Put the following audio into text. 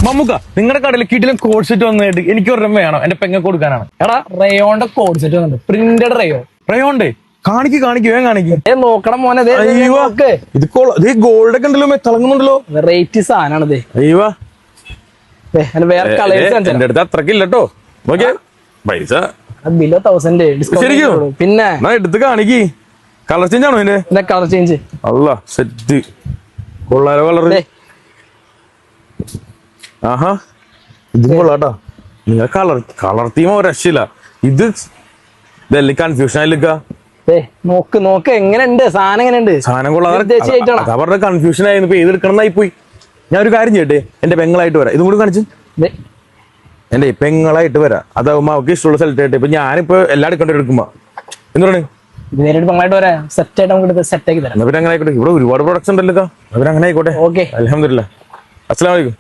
മമ്മുക്ക നിങ്ങളുടെ കടയിൽ കിട്ടിലും code set വന്നിട്ട് എനിക്ക് ഒരെണ്ണം വേണം എന്റെ പെങ്ങ കൊടുക്കാനാണ്. എടാ റയോന്റെ കോഡ് സെറ്റ് വന്നിട്ട് പ്രിന്റഡ് റയോ. റയോണ്ടേ കാണിക്ക് വേഗം കാണിക്ക്. നോക്കണം മോനെ, ഇത് ഗോൾഡ് ഒക്കെ ഉണ്ടല്ലോ, തിളങ്ങുന്നുണ്ടല്ലോ. വെറൈറ്റി സാധനമാണ്. അയ്യോ വേറെ കളേഴ്സ് എന്റെ അടുത്ത് അത്രക്കില്ലട്ടോ. ഓക്കെ പൈസ ബിലോ 1000 ഡിസ്കൗണ്ട്. പിന്നെ എടുത്ത് കാണിക്ക്. കളർ ചേഞ്ച് ആണോ ഇതിന്റെ? Colour change. അല്ല സെറ്റ് കൊള്ളാലോ കളർ. ആഹാ ഇത് കൊള്ളാട്ടോ. നിങ്ങൾ കളർ തീമ ഒരു രക്ഷയില്ല. ഇതല്ലേ കൺഫ്യൂഷൻ ആയില്ല. നോക്ക് എങ്ങനെയുണ്ട് സാധനം, എങ്ങനെയുണ്ട് സാധനം കൊള്ളാതെ കൺഫ്യൂഷൻ ആയിരുന്നു. ഇപ്പൊ ഏതെടുക്കണമെന്നായി പോയി. ഞാൻ ഒരു കാര്യം ചെയ്യട്ടെ, എന്റെ പെങ്ങളായിട്ട് വരാം. ഇതും കൂടി കാണിച്ചു എന്റെ പെങ്ങളായിട്ട് വരാം. അതാവുമ്പോ അവർക്ക് ഇഷ്ടമുള്ള സെലക്ട് ആയിട്ട്. ഇപ്പൊ ഞാനിപ്പോ എല്ലാ എടുക്കുമ്പോ എന്താണ് സെറ്റ് ആയിട്ട് നമുക്ക് സെറ്റ് ആക്കി തരാം. പിന്നെ അങ്ങനെ ആയിക്കോട്ടെ. ഇവിടെ ഒരുപാട് പ്രൊഡക്ട്സ് ഉണ്ടല്ലോ. അവരങ്ങനെ ആയിക്കോട്ടെ. ഓക്കെ അൽഹംദുലില്ലാ. അസ്സലാമു അലൈക്കും.